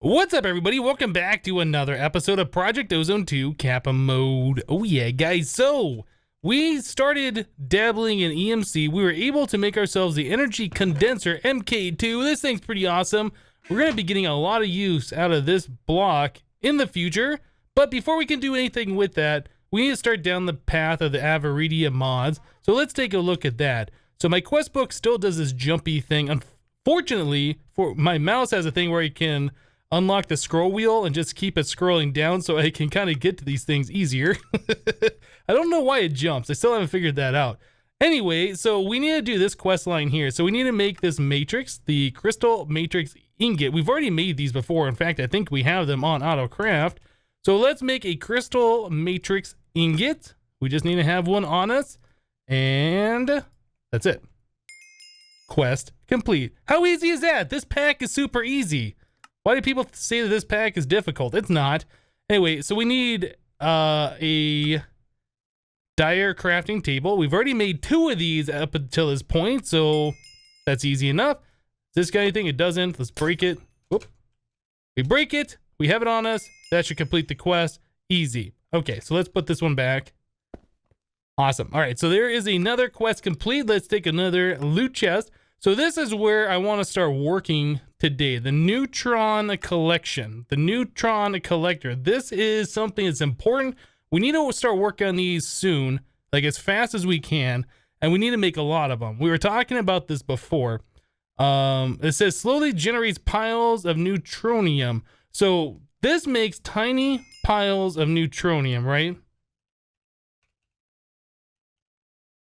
What's up, everybody? Welcome back to another episode of Project Ozone 2 Kappa Mode. Oh yeah, guys. So we started dabbling in EMC. We were able to make ourselves the energy condenser MK2. This thing's pretty awesome. We're going to be getting a lot of use out of this block in the future. But before we can do anything with that, we need to start down the path of the Avaridia mods. So let's take a look at that. So my quest book still does this jumpy thing. Unfortunately, for my mouse has a thing where you can unlock the scroll wheel and just keep it scrolling down so I can kind of get to these things easier. I don't know why it jumps. I still haven't figured that out. Anyway, so we need to do this quest line here. So we need to make this matrix, the crystal matrix ingot. We've already made these before. In fact, I think we have them on AutoCraft. So let's make a crystal matrix ingot. We just need to have one on us. And that's it. Quest complete. How easy is that? This pack is super easy. Why do people say that this pack is difficult? It's not. Anyway, so we need a dire crafting table. We've already made 2 of these up until this point, so that's easy enough. Does this got anything? It doesn't. Let's break it. Whoop. We break it. We have it on us. That should complete the quest. Easy. Okay, so let's put this one back. Awesome. All right, so there is another quest complete. Let's take another loot chest. So this is where I want to start working today. The neutron collection, the neutron collector. This is something that's important. We need to start working on these soon, like as fast as we can, and we need to make a lot of them. We were talking about this before. It says slowly generates piles of neutronium. So this makes tiny piles of neutronium, right?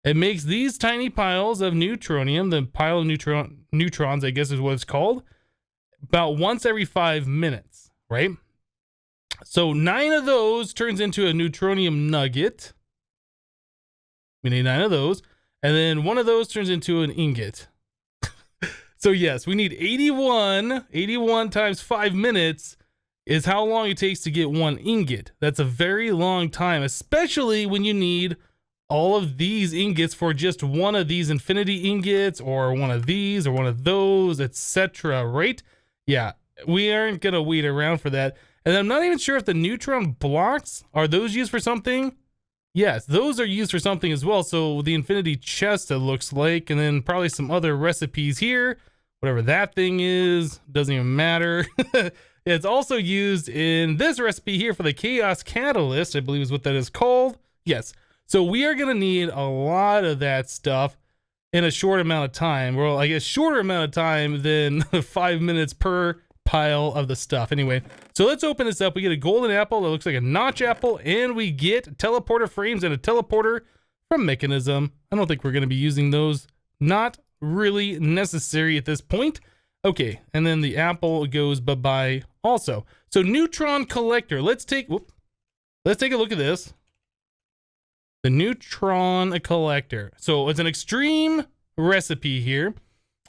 It makes these tiny piles of neutronium, the pile of neutrons, I guess is what it's called, about once every 5 minutes, right? So 9 of those turns into a neutronium nugget. We need 9 of those. And then 1 of those turns into an ingot. So yes, we need 81. 81 times 5 minutes is how long it takes to get 1 ingot. That's a very long time, especially when you need all of these ingots for just 1 of these infinity ingots, or 1 of these, or 1 of those, etc. Right? Yeah, we aren't gonna wait around for that. And I'm not even sure if the neutron blocks, are those used for something? Yes, those are used for something as well. So the infinity chest, it looks like, and then probably some other recipes here. Whatever that thing is, doesn't even matter. It's also used in this recipe here for the chaos catalyst, I believe is what that is called. Yes. So we are going to need a lot of that stuff in a short amount of time. Well, I guess shorter amount of time than 5 minutes per pile of the stuff. Anyway, so let's open this up. We get a golden apple that looks like a notch apple, and we get teleporter frames and a teleporter from Mechanism. I don't think we're going to be using those. Not really necessary at this point. Okay, and then the apple goes bye-bye also. So neutron collector. Let's take a look at this. The neutron collector. So it's an extreme recipe here.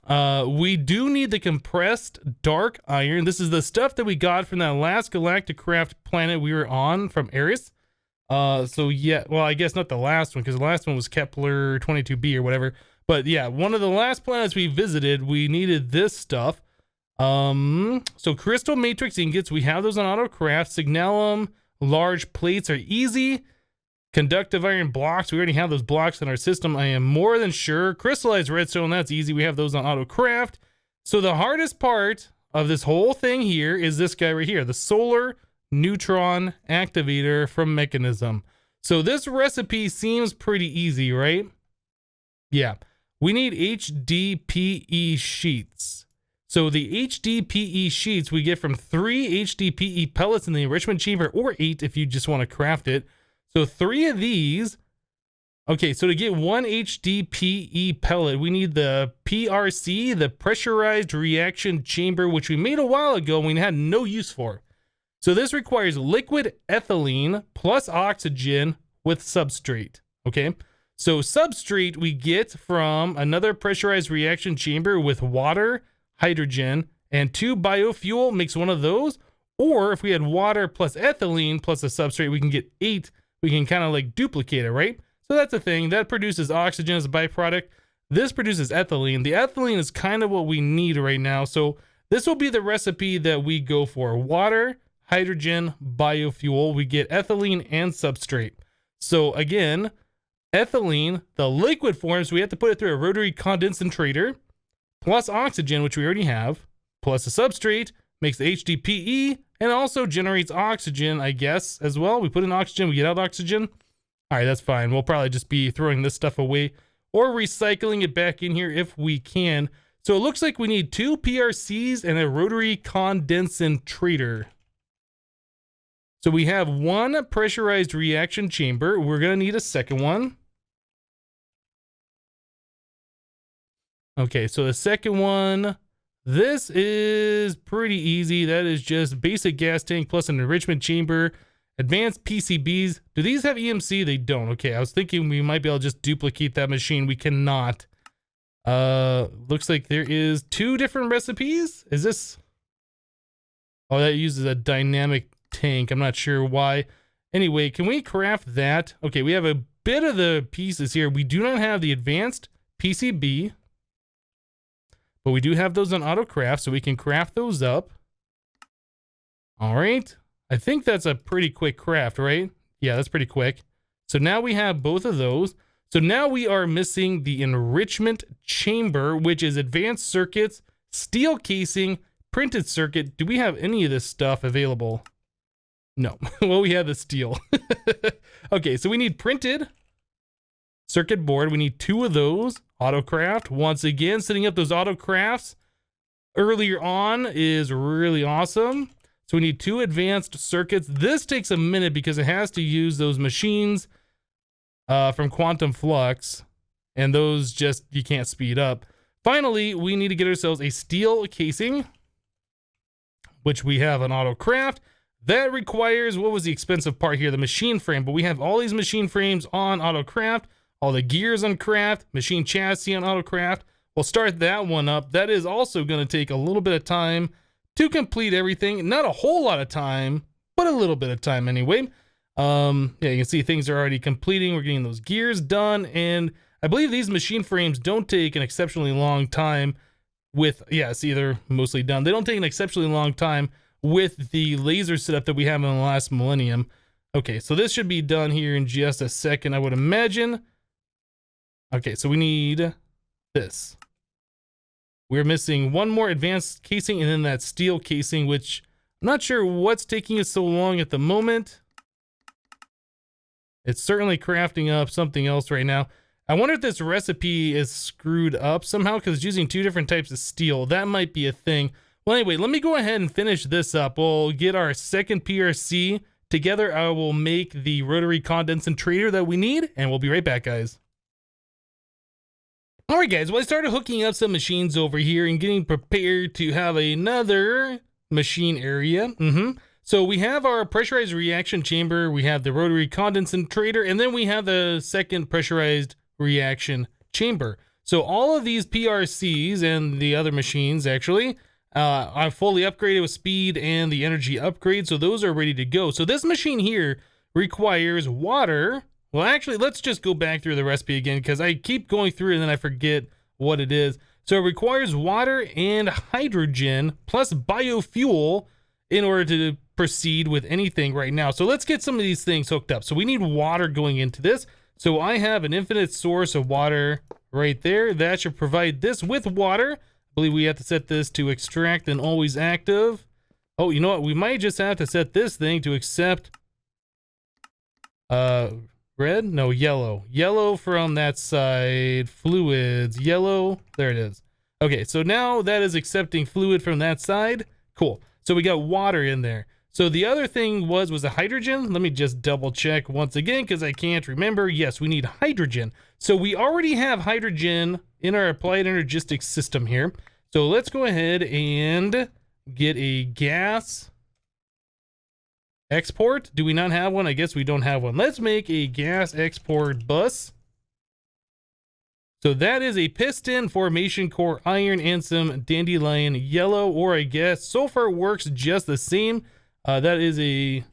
We do need the compressed dark iron. This is the stuff that we got from that last galactic craft planet we were on from Eris. So yeah, well, I guess not the last one, because the last one was Kepler 22b or whatever. But yeah, one of the last planets we visited, we needed this stuff. So crystal matrix ingots, we have those on AutoCraft. Signalum large plates are easy. Conductive iron blocks, we already have those blocks in our system, I am more than sure. Crystallized redstone, that's easy. We have those on AutoCraft. So the hardest part of this whole thing here is this guy right here, the solar neutron activator from Mechanism. So this recipe seems pretty easy, right? Yeah. We need HDPE sheets. So the HDPE sheets we get from 3 HDPE pellets in the enrichment chamber, or 8 if you just want to craft it. So 3 of these. Okay, so to get 1 HDPE pellet, we need the PRC, the pressurized reaction chamber, which we made a while ago and we had no use for. So this requires liquid ethylene plus oxygen with substrate. Okay, so substrate we get from another pressurized reaction chamber with water, hydrogen, and 2 biofuel makes 1 of those. Or if we had water plus ethylene plus a substrate, we can get 8. We can kind of like duplicate it, right? So that's the thing. That produces oxygen as a byproduct. This produces ethylene. The ethylene is kind of what we need right now. So this will be the recipe that we go for. Water, hydrogen, biofuel. We get ethylene and substrate. So again, ethylene, the liquid form, so we have to put it through a rotary condensator, plus oxygen, which we already have, plus a substrate, makes the HDPE, and also generates oxygen, I guess, as well. We put in oxygen, we get out oxygen. All right, that's fine. We'll probably just be throwing this stuff away or recycling it back in here if we can. So it looks like we need 2 PRCs and a rotary condensator. So we have 1 pressurized reaction chamber. We're going to need a second one. Okay, so the second one, this is pretty easy. That is just basic gas tank plus an enrichment chamber. Advanced PCBs. Do these have EMC? They don't. Okay, I was thinking we might be able to just duplicate that machine. We cannot. Looks like there is 2 different recipes. Is this? Oh, that uses a dynamic tank. I'm not sure why. Anyway, can we craft that? Okay, we have a bit of the pieces here. We do not have the advanced PCB, but we do have those on auto craft, so we can craft those up. All right. I think that's a pretty quick craft, right? Yeah, that's pretty quick. So now we have both of those. So now we are missing the enrichment chamber, which is advanced circuits, steel casing, printed circuit. Do we have any of this stuff available? No. Well, we have the steel. Okay, so we need printed circuit board. We need 2 of those. Autocraft. Once again, setting up those autocrafts earlier on is really awesome. So we need 2 advanced circuits. This takes a minute because it has to use those machines from Quantum Flux, and those just, you can't speed up. Finally, we need to get ourselves a steel casing, which we have an auto craft. That requires, what was the expensive part here? The machine frame, but we have all these machine frames on auto craft, all the gears on craft, machine chassis on auto craft. We'll start that one up. That is also going to take a little bit of time to complete everything. Not a whole lot of time, but a little bit of time anyway. Yeah, you can see things are already completing. We're getting those gears done, and I believe these machine frames don't take an exceptionally long time with, yeah, see, they're mostly done. They don't take an exceptionally long time with the laser setup that we have in the last millennium. Okay, so this should be done here in just a second, I would imagine. Okay, so we need this. We're missing 1 more advanced casing and then that steel casing, which I'm not sure what's taking us so long at the moment. It's certainly crafting up something else right now. I wonder if this recipe is screwed up somehow because it's using 2 different types of steel. That might be a thing. Well, anyway, let me go ahead and finish this up. We'll get our second PRC together. I will make the rotary condensator that we need, and we'll be right back, guys. All right, guys, well, I started hooking up some machines over here and getting prepared to have another machine area. So we have our pressurized reaction chamber, we have the rotary condensator, and then we have the second pressurized reaction chamber. So all of these PRCs and the other machines, actually, are fully upgraded with speed and the energy upgrade, so those are ready to go. So this machine here requires water. Well, actually, let's just go back through the recipe again because I keep going through and then I forget what it is. So it requires water and hydrogen plus biofuel in order to proceed with anything right now. So let's get some of these things hooked up. So we need water going into this. So I have an infinite source of water right there. That should provide this with water. I believe we have to set this to extract and always active. Oh, you know what? We might just have to set this thing to accept red? No, yellow. Yellow from that side. Fluids. Yellow. There it is. Okay, so now that is accepting fluid from that side. Cool. So we got water in there. So the other thing was a hydrogen. Let me just double check once again because I can't remember. Yes, we need hydrogen. So we already have hydrogen in our applied energistics system here. So let's go ahead and get a gas export. Do we not have one? I guess we don't have one. Let's make a gas export bus. So that is a piston, formation core, iron, and some dandelion yellow, or I guess so far works just the same. That is a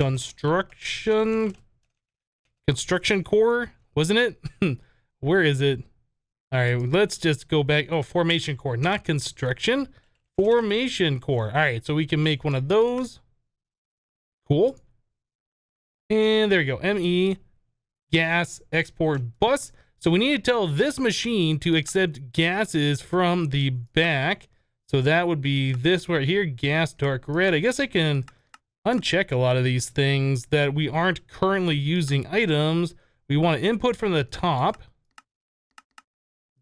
construction core, wasn't it? Where is it? All right, let's just go back. Oh, formation core, not construction. Formation core. All right, so we can make one of those. Cool. And there we go. ME gas export bus. So we need to tell this machine to accept gases from the back. So that would be this right here, gas dark red. I guess I can uncheck a lot of these things that we aren't currently using items. We want to input from the top.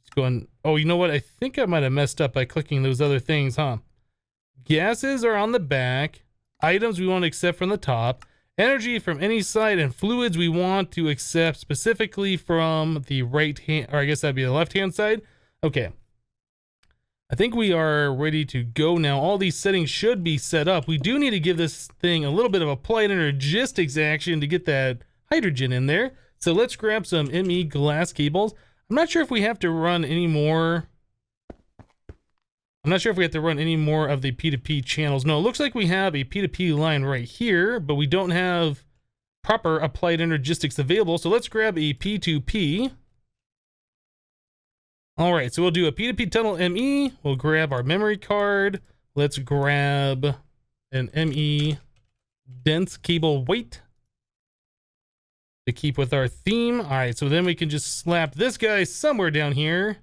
Let's go and, oh, you know what? I think I might have messed up by clicking those other things, huh? Gases are on the back. Items we want to accept from the top. Energy from any side, and fluids we want to accept specifically from the right hand, or I guess that'd be the left hand side. Okay. I think we are ready to go now. All these settings should be set up. We do need to give this thing a little bit of applied energistics action to get that hydrogen in there. So let's grab some ME glass cables. I'm not sure if we have to run any more. I'm not sure if we have to run any more of the P2P channels. No, it looks like we have a P2P line right here, but we don't have proper applied energistics available. So let's grab a P2P. All right, so we'll do a P2P tunnel ME. We'll grab our memory card. Let's grab an ME dense cable weight to keep with our theme. All right, so then we can just slap this guy somewhere down here.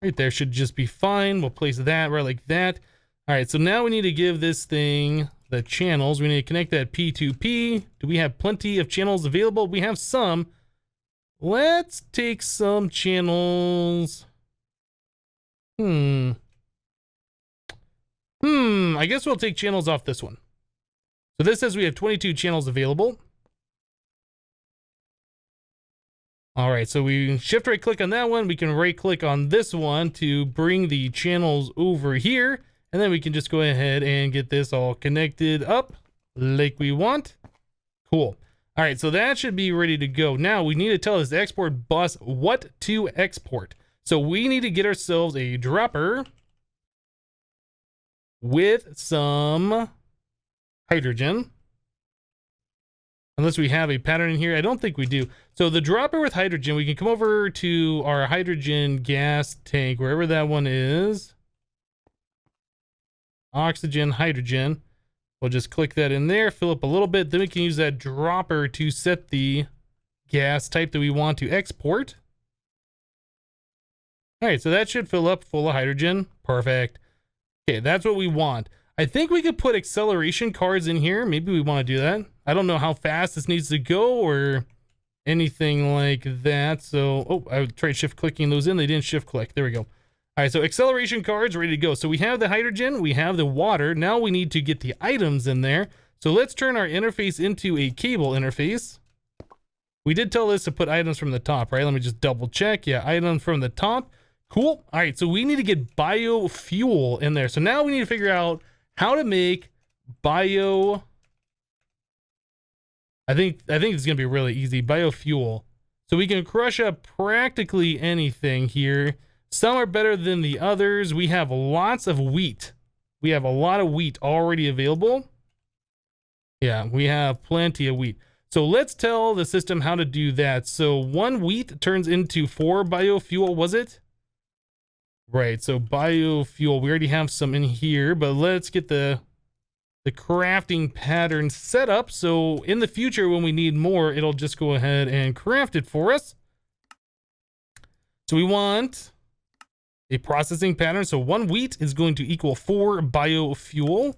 Right there should just be fine. We'll place that right like that. All right, so now we need to give this thing the channels. We need to connect that P2P. Do we have plenty of channels available? We have some. Let's take some channels. I guess we'll take channels off this one. So this says we have 22 channels available. All right, so we shift right click on that one. We can right click on this one to bring the channels over here. And then we can just go ahead and get this all connected up like we want. Cool. All right, so that should be ready to go. Now we need to tell this export bus what to export. So we need to get ourselves a dropper with some hydrogen. Unless we have a pattern in here. I don't think we do. So the dropper with hydrogen, we can come over to our hydrogen gas tank, wherever that one is. Oxygen, hydrogen. We'll just click that in there, fill up a little bit. Then we can use that dropper to set the gas type that we want to export. All right, so that should fill up full of hydrogen. Perfect. Okay, that's what we want. I think we could put acceleration cards in here. Maybe we want to do that. I don't know how fast this needs to go or anything like that. So, oh, I tried shift clicking those in. They didn't shift click. There we go. All right, so acceleration cards ready to go. So we have the hydrogen, we have the water. Now we need to get the items in there. So let's turn our interface into a cable interface. We did tell this to put items from the top, right? Let me just double check. Yeah, items from the top. Cool. All right, so we need to get biofuel in there. So now we need to figure out how to make bio. I think it's gonna be really easy. Biofuel. So we can crush up practically anything here. Some are better than the others. We have lots of wheat. We have a lot of wheat already available. Yeah, we have plenty of wheat. So let's tell the system how to do that. So 1 wheat turns into 4 biofuel, was it? Right, so biofuel, we already have some in here, but let's get the crafting pattern set up. So in the future, when we need more, it'll just go ahead and craft it for us. So we want a processing pattern. So 1 wheat is going to equal 4 biofuel.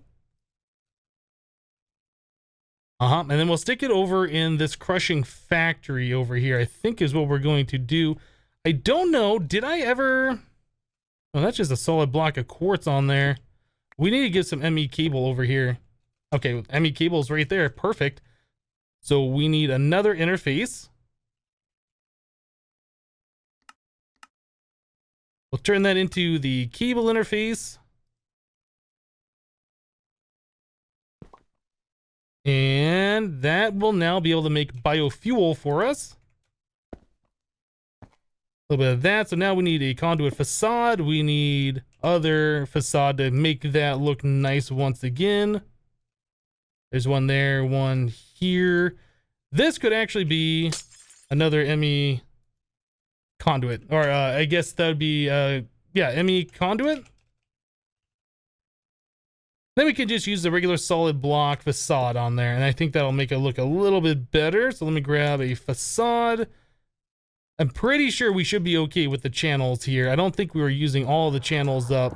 And then we'll stick it over in this crushing factory over here, I think is what we're going to do. I don't know, did I ever... Oh, that's just a solid block of quartz on there. We need to get some ME cable over here. Okay, ME cable is right there. Perfect. So we need another interface. We'll turn that into the cable interface. And that will now be able to make biofuel for us. A little bit of that. So now we need a conduit facade. We need other facade to make that look nice once again. There's one there, one here. This could actually be another ME conduit, or I guess that would be yeah, ME conduit. Then we can just use the regular solid block facade on there, and I think that'll make it look a little bit better. So let me grab a facade. I'm pretty sure we should be okay with the channels here. I don't think we were using all the channels up.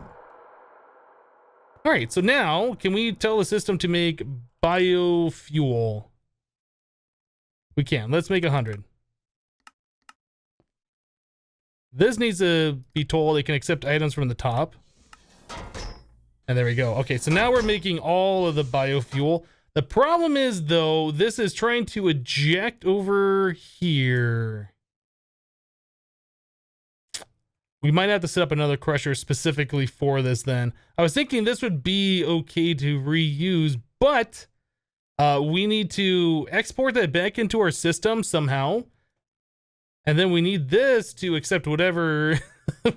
All right, so now can we tell the system to make biofuel? We can. Let's make 100. This needs to be told it can accept items from the top. And there we go. Okay, so now we're making all of the biofuel. The problem is, though, this is trying to eject over here. We might have to set up another crusher specifically for this then. I was thinking this would be okay to reuse, but we need to export that back into our system somehow. And then we need this to accept whatever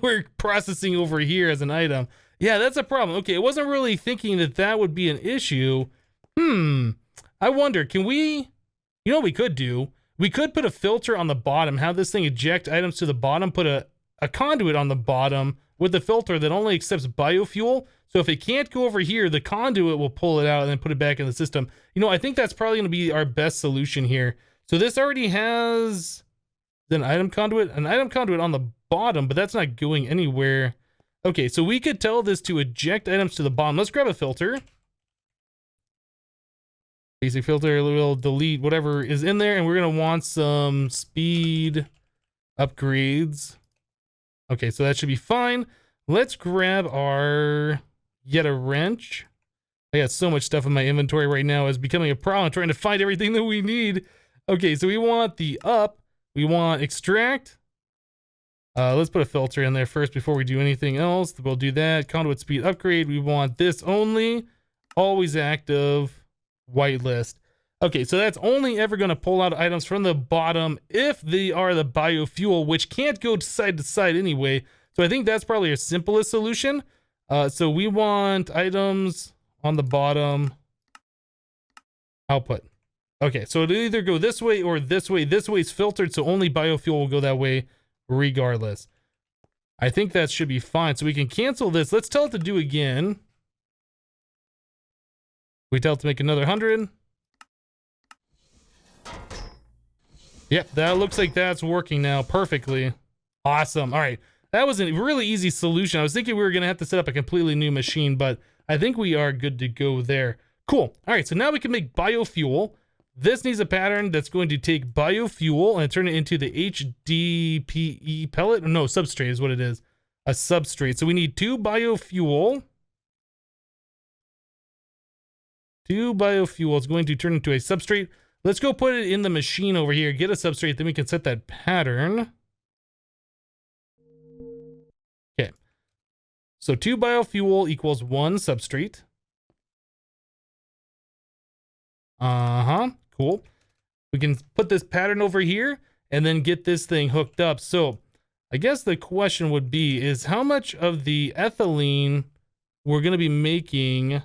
we're processing over here as an item. Yeah, that's a problem. Okay, I wasn't really thinking that that would be an issue. I wonder, can we... You know what we could do? We could put a filter on the bottom, have this thing eject items to the bottom, put a conduit on the bottom with the filter that only accepts biofuel. So if it can't go over here, the conduit will pull it out and then put it back in the system. You know, I think that's probably going to be our best solution here. So this already has an item conduit on the bottom, but that's not going anywhere. Okay, so we could tell this to eject items to the bottom. Let's grab a filter. Basic filter, we'll delete whatever is in there, and we're going to want some speed upgrades. Okay, so that should be fine. Let's grab our Yeta wrench. I got so much stuff in my inventory right now. It's becoming a problem trying to find everything that we need. Okay, so we want the up. We want extract. Let's put a filter in there first before we do anything else. We'll do that. Conduit speed upgrade. We want this only. Always active. Whitelist. Okay, so that's only ever going to pull out items from the bottom if they are the biofuel, which can't go side to side anyway. So I think that's probably our simplest solution. So we want items on the bottom. Output. Okay, so it'll either go this way or this way. This way is filtered, so only biofuel will go that way regardless. I think that should be fine. So we can cancel this. Let's tell it to do again. We tell it to make another 100. Yep, that looks like that's working now perfectly. Awesome. All right, that was a really easy solution. I was thinking we were going to have to set up a completely new machine, but I think we are good to go there. Cool. All right, so now we can make biofuel. This needs a pattern that's going to take biofuel and turn it into the HDPE pellet. No, substrate is what it is. A substrate. So we need 2 biofuel. 2 biofuel is going to turn into a substrate. Let's go put it in the machine over here. Get a substrate, then we can set that pattern. Okay. So 2 biofuel equals 1 substrate. Cool. We can put this pattern over here and then get this thing hooked up. So I guess the question would be is how much of the ethylene we're going to be making.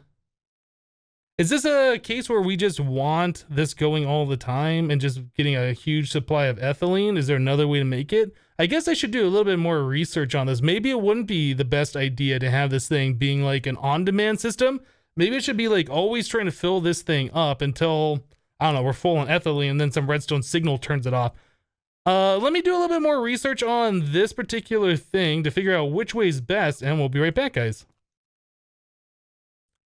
Is this a case where we just want this going all the time and just getting a huge supply of ethylene? Is there another way to make it? I guess I should do a little bit more research on this. Maybe it wouldn't be the best idea to have this thing being like an on-demand system. Maybe it should be like always trying to fill this thing up until, I don't know, we're full on ethylene and then some redstone signal turns it off. Let me do a little bit more research on this particular thing to figure out which way is best, and we'll be right back, guys.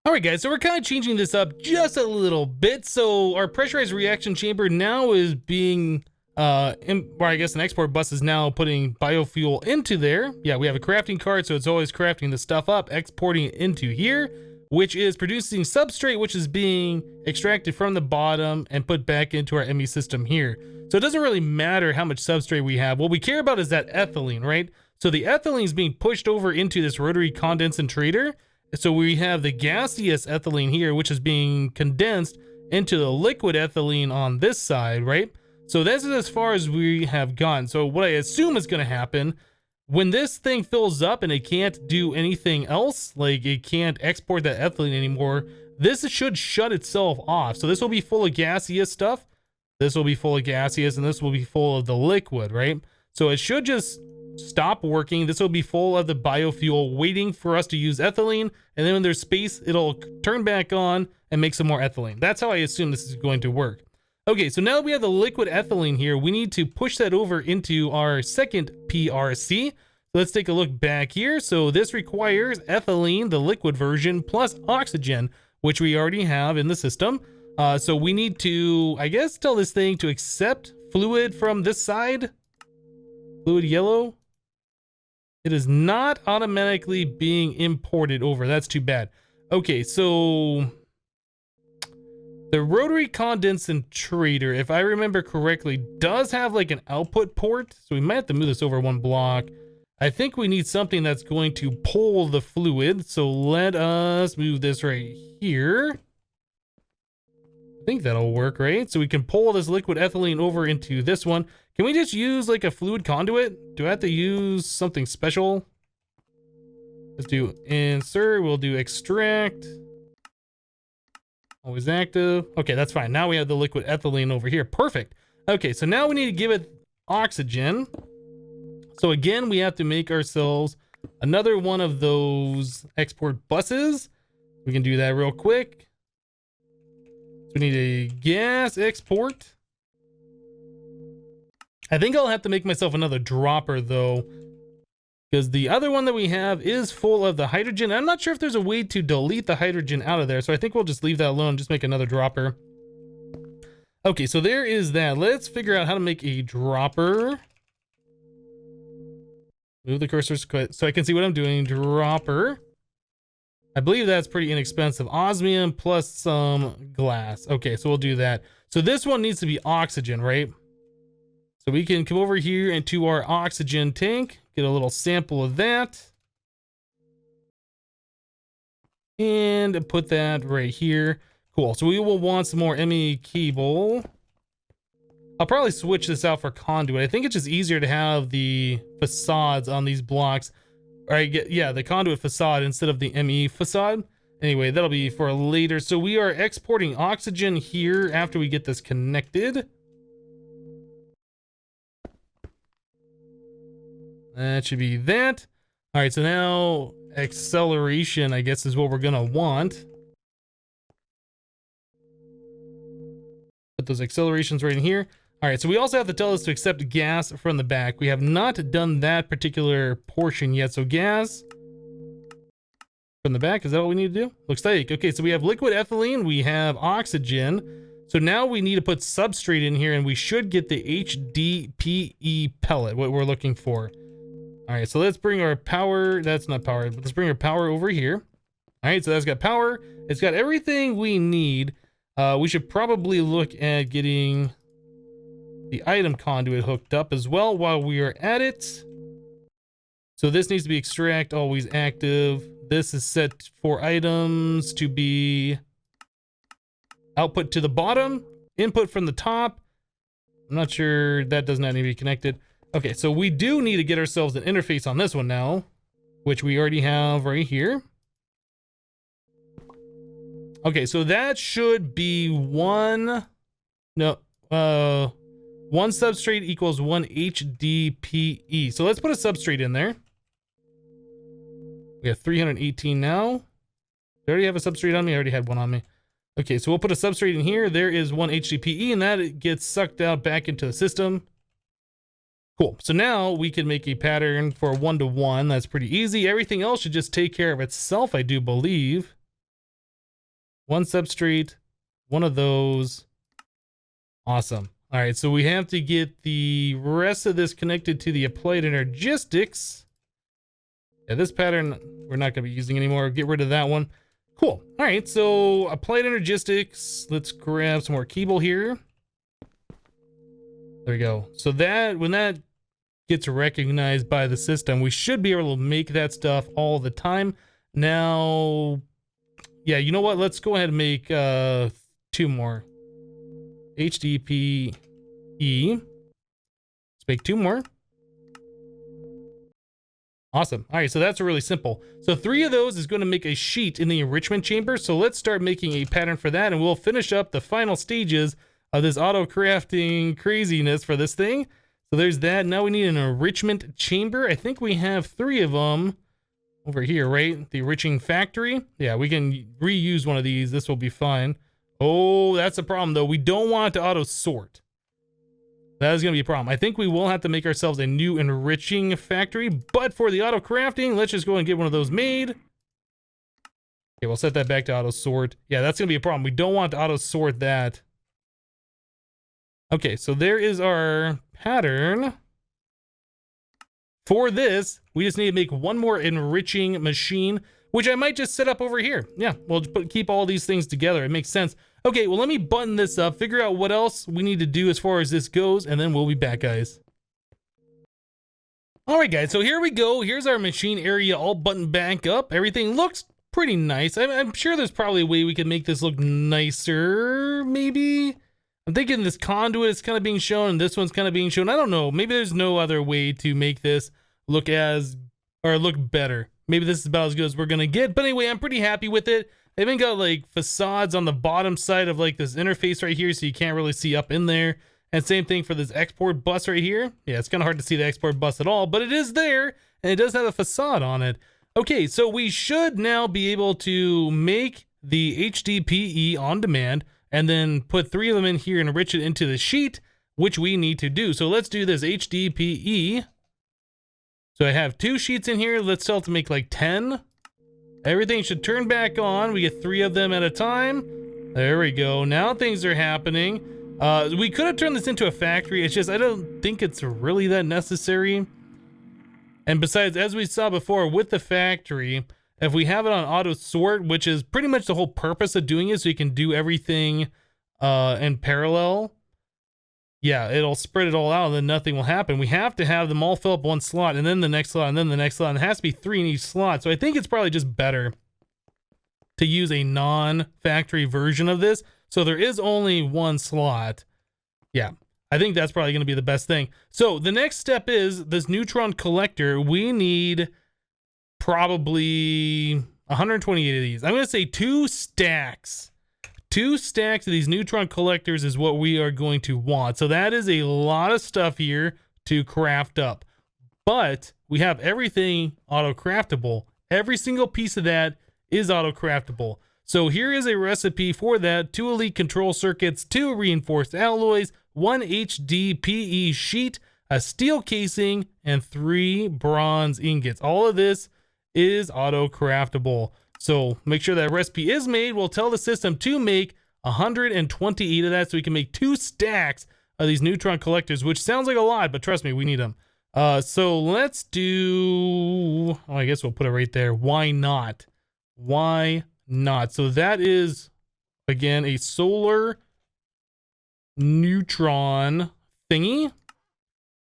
All right, guys, so we're kind of changing this up just a little bit. So our pressurized reaction chamber now is being, or I guess an export bus is now putting biofuel into there. Yeah, we have a crafting card, so it's always crafting the stuff up, exporting it into here, which is producing substrate, which is being extracted from the bottom and put back into our ME system here. So it doesn't really matter how much substrate we have. What we care about is that ethylene, right? So the ethylene is being pushed over into this rotary condensator. So we have the gaseous ethylene here, which is being condensed into the liquid ethylene on this side, right? So this is as far as we have gone. So what I assume is going to happen when this thing fills up and it can't do anything else, like it can't export that ethylene anymore, this should shut itself off. So this will be full of gaseous stuff. This will be full of gaseous, and this will be full of the liquid, right? So it should just stop working. This will be full of the biofuel waiting for us to use ethylene. And then when there's space, it'll turn back on and make some more ethylene. That's how I assume this is going to work. Okay, so now that we have the liquid ethylene here, we need to push that over into our second PRC. Let's take a look back here. So this requires ethylene, the liquid version, plus oxygen, which we already have in the system. So we need to, I guess, tell this thing to accept fluid from this side. Fluid yellow. It is not automatically being imported over. That's too bad. Okay, so the rotary condensator, if I remember correctly, does have like an output port. So we might have to move this over one block. I think we need something that's going to pull the fluid. So let us move this right here. I think that'll work, right? So we can pull this liquid ethylene over into this one. Can we just use like a fluid conduit? Do I have to use something special? Let's do insert. We'll do extract. Always active. Okay, that's fine. Now we have the liquid ethylene over here. Perfect. Okay, so now we need to give it oxygen. So again, we have to make ourselves another one of those export buses. We can do that real quick. So we need a gas export. I think I'll have to make myself another dropper though, because the other one that we have is full of the hydrogen. I'm not sure if there's a way to delete the hydrogen out of there, so I think we'll just leave that alone, just make another dropper. Okay, so there is that. Let's figure out how to make a dropper. Move the cursor so I can see what I'm doing. Dropper. I believe that's pretty inexpensive. Osmium plus some glass. Okay, so we'll do that. So this one needs to be oxygen, right? So we can come over here into our oxygen tank, get a little sample of that, and put that right here. Cool. So we will want some more ME cable. I'll probably switch this out for conduit. I think it's just easier to have the facades on these blocks. Or yeah, the conduit facade instead of the ME facade. Anyway, that'll be for later. So we are exporting oxygen here after we get this connected. That should be that. All right, so now acceleration, I guess, is what we're gonna want. Put those accelerations right in here. All right, so we also have to tell this to accept gas from the back. We have not done that particular portion yet. So gas from the back, is that what we need to do? Looks like. Okay, so we have liquid ethylene, we have oxygen. So now we need to put substrate in here, and we should get the HDPE pellet, what we're looking for. All right, so let's bring our power. That's not power, but let's bring our power over here. All right, so that's got power. It's got everything we need. We should probably look at getting the item conduit hooked up as well while we are at it. So this needs to be extract, always active. This is set for items to be output to the bottom, input from the top. I'm not sure, that does not need to be connected. Okay, so we do need to get ourselves an interface on this one now, which we already have right here. Okay, so that should be one substrate equals one HDPE. So let's put a substrate in there. We have 318 now. I already have a substrate on me. I already had one on me. Okay, so we'll put a substrate in here. There is one HDPE, and that gets sucked out back into the system. Cool. So now we can make a pattern for 1-to-1. That's pretty easy. Everything else should just take care of itself, I do believe. One substrate, one of those. Awesome. All right, so we have to get the rest of this connected to the applied energistics. Yeah, this pattern we're not going to be using anymore. Get rid of that one. Cool. All right, so applied energistics. Let's grab some more cable here. There we go. So that, when that gets recognized by the system, we should be able to make that stuff all the time. Now, yeah, you know what? Let's go ahead and make 2 more. HDPE. Let's make 2 more. Awesome. All right, so that's really simple. So 3 of those is going to make a sheet in the enrichment chamber. So let's start making a pattern for that, and we'll finish up the final stages of this auto crafting craziness for this thing. So there's that. Now we need an enrichment chamber. I think we have 3 of them over here, right? The enriching factory. Yeah, we can reuse one of these. This will be fine. Oh, that's a problem though. We don't want it to auto sort. That is going to be a problem. I think we will have to make ourselves a new enriching factory, but for the auto crafting, let's just go and get one of those made. Okay, we'll set that back to auto sort. Yeah, that's going to be a problem. We don't want to auto sort that. Okay, so there is our pattern. For this, we just need to make one more enriching machine, which I might just set up over here. Yeah, we'll keep all these things together. It makes sense. Okay, well, let me button this up, figure out what else we need to do as far as this goes, and then we'll be back, guys. All right, guys, so here we go. Here's our machine area all buttoned back up. Everything looks pretty nice. I'm sure there's probably a way we can make this look nicer, maybe? I'm thinking this conduit is kind of being shown, and this one's kind of being shown. I don't know. Maybe there's no other way to make this look better. Maybe this is about as good as we're gonna get. But anyway, I'm pretty happy with it. They even got like facades on the bottom side of like this interface right here, so you can't really see up in there. And same thing for this export bus right here. Yeah, it's kind of hard to see the export bus at all, but it is there, and it does have a facade on it. Okay, so we should now be able to make the HDPE on demand, and then put 3 of them in here and enrich it into the sheet, which we need to do. So let's do this HDPE. So I have 2 sheets in here. Let's tell it to make like 10. Everything should turn back on. We get 3 of them at a time. There we go. Now things are happening. We could have turned this into a factory. It's just, I don't think it's really that necessary. And besides, as we saw before with the factory, if we have it on auto sort, which is pretty much the whole purpose of doing it, so you can do everything in parallel, yeah, it'll spread it all out and then nothing will happen. We have to have them all fill up one slot and then the next slot and then the next slot. And it has to be 3 in each slot. So I think it's probably just better to use a non-factory version of this. So there is only 1 slot. Yeah, I think that's probably going to be the best thing. So the next step is this neutron collector. We need probably 128 of these. I'm going to say 2 stacks. 2 stacks of these neutron collectors is what we are going to want. So that is a lot of stuff here to craft up. But we have everything auto-craftable. Every single piece of that is auto-craftable. So here is a recipe for that. 2 elite control circuits, 2 reinforced alloys, 1 HDPE sheet, a steel casing, and 3 bronze ingots. All of this is auto-craftable. So make sure that recipe is made. We'll tell the system to make 128 of that so we can make 2 stacks of these neutron collectors, which sounds like a lot, but trust me, we need them. So let's do, oh, I guess we'll put it right there. Why not? Why not? So that is, again, a solar neutron thingy.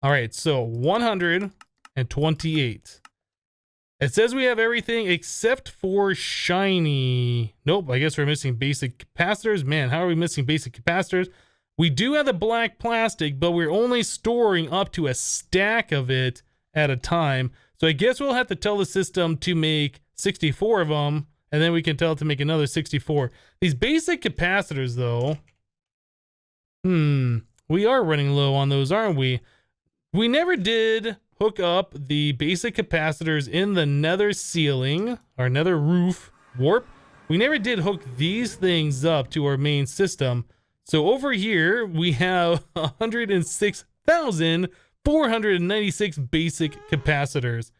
All right, so 128. It says we have everything except for shiny. Nope, I guess we're missing basic capacitors. Man, how are we missing basic capacitors? We do have the black plastic, but we're only storing up to a stack of it at a time. So I guess we'll have to tell the system to make 64 of them, and then we can tell it to make another 64. These basic capacitors, though, we are running low on those, aren't we? We never did hook up the basic capacitors in the nether ceiling, or nether roof warp. We never did hook these things up to our main system. So over here, we have 106,496 basic capacitors,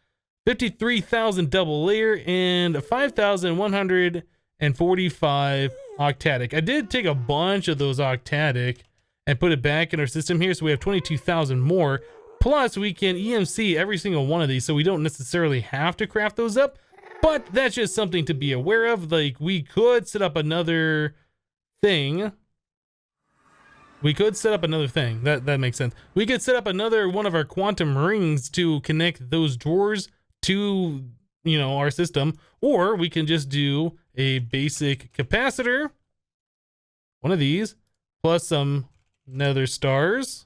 53,000 double layer, and 5,145 octatic. I did take a bunch of those octatic and put it back in our system here, so we have 22,000 more. Plus, we can EMC every single one of these, so we don't necessarily have to craft those up, but that's just something to be aware of. Like, we could set up another thing. That makes sense. We could set up another one of our quantum rings to connect those drawers to, our system, or we can just do a basic capacitor, one of these, plus some nether stars.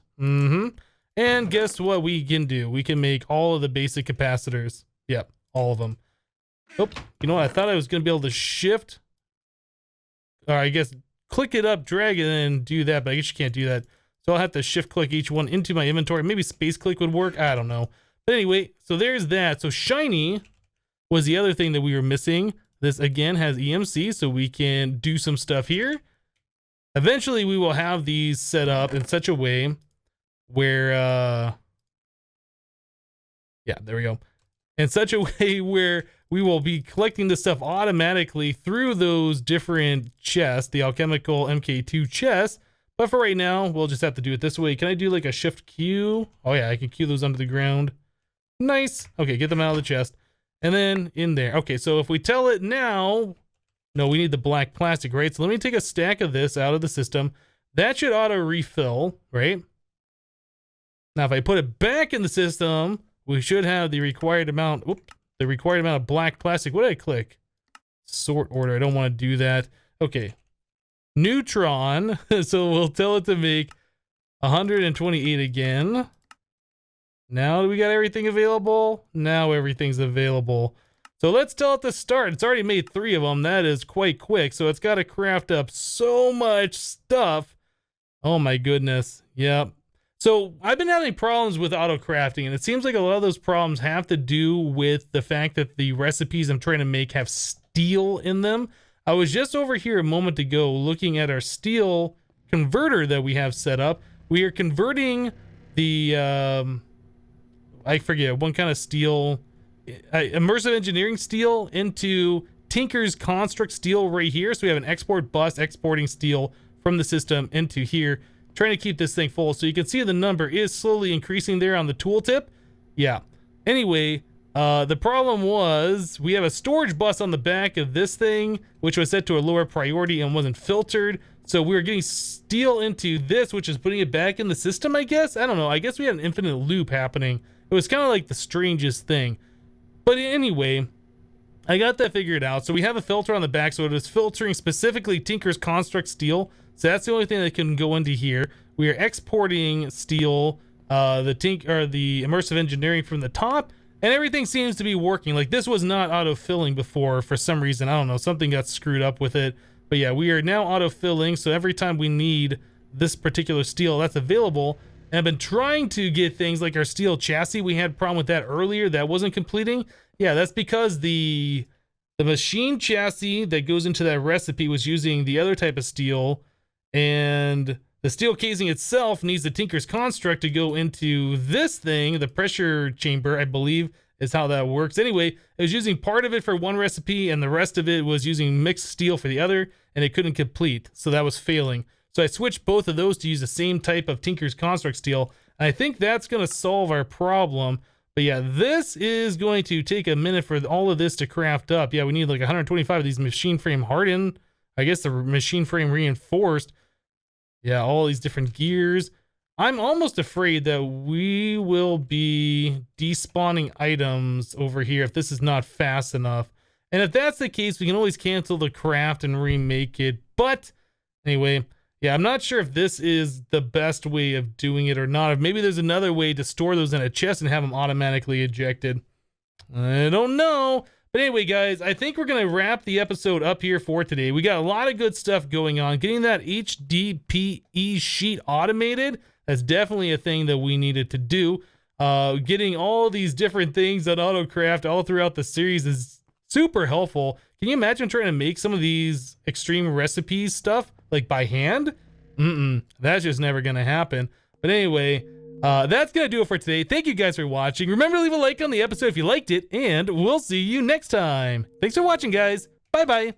And guess what we can do? We can make all of the basic capacitors. Yep, all of them. Oh, you know what? I thought I was going to be able to shift. Or I guess click it up, drag it, and do that. But I guess you can't do that. So I'll have to shift click each one into my inventory. Maybe space click would work. I don't know. But anyway, so there's that. So shiny was the other thing that we were missing. This again has EMC, so we can do some stuff here. Eventually we will have these set up in such a way where, yeah, there we go. In such a way where we will be collecting this stuff automatically through those different chests, the alchemical MK2 chests. But for right now, we'll just have to do it this way. Can I do like a shift Q? Oh yeah, I can Q those under the ground. Nice. Okay, get them out of the chest. And then in there. Okay, so if we tell it now, no, we need the black plastic, right? So let me take a stack of this out of the system. That should auto refill, right? Now, if I put it back in the system, we should have the required amount, the required amount of black plastic. What did I click? Sort order. I don't want to do that. Okay. Neutron. So we'll tell it to make 128 again. Now do we got everything available? Now everything's available. So let's tell it to start. It's already made 3 of them. That is quite quick. So it's got to craft up so much stuff. Oh my goodness. Yep. So I've been having problems with auto crafting, and it seems like a lot of those problems have to do with the fact that the recipes I'm trying to make have steel in them. I was just over here a moment ago looking at our steel converter that we have set up. We are converting the, I forget, one kind of steel, immersive engineering steel into Tinker's construct steel right here. So we have an export bus exporting steel from the system into here, trying to keep this thing full. So you can see the number is slowly increasing there on the tooltip. Yeah. Anyway, the problem was we have a storage bus on the back of this thing, which was set to a lower priority and wasn't filtered. So we were getting steel into this, which is putting it back in the system, I guess. I don't know. I guess we had an infinite loop happening. It was kind of like the strangest thing. But anyway, I got that figured out. So we have a filter on the back, so it is filtering specifically Tinker's construct steel. So that's the only thing that can go into here. We are exporting steel, the immersive engineering from the top, and everything seems to be working. Like, this was not auto-filling before for some reason. I don't know, something got screwed up with it. But yeah, we are now auto-filling, so every time we need this particular steel, that's available. And I've been trying to get things like our steel chassis. We had a problem with that earlier. That wasn't completing. Yeah, that's because the machine chassis that goes into that recipe was using the other type of steel, and the steel casing itself needs the Tinker's construct to go into this thing, the pressure chamber, I believe is how that works. Anyway, it was using part of it for one recipe and the rest of it was using mixed steel for the other, and it couldn't complete, so that was failing. So I switched both of those to use the same type of Tinker's construct steel, and I think that's going to solve our problem. But yeah, this is going to take a minute for all of this to craft up. Yeah, we need like 125 of these machine frame hardened. I guess the machine frame reinforced. Yeah, all these different gears. I'm almost afraid that we will be despawning items over here if this is not fast enough. And if that's the case, we can always cancel the craft and remake it. But anyway, yeah, I'm not sure if this is the best way of doing it or not. If maybe there's another way to store those in a chest and have them automatically ejected. I don't know. But anyway, guys, I think we're going to wrap the episode up here for today. We got a lot of good stuff going on. Getting that HDPE sheet automated, that's definitely a thing that we needed to do. Getting all these different things on AutoCraft all throughout the series is super helpful. Can you imagine trying to make some of these extreme recipes stuff like by hand? That's just never going to happen. But anyway, that's going to do it for today. Thank you guys for watching. Remember to leave a like on the episode if you liked it, and we'll see you next time. Thanks for watching, guys. Bye-bye.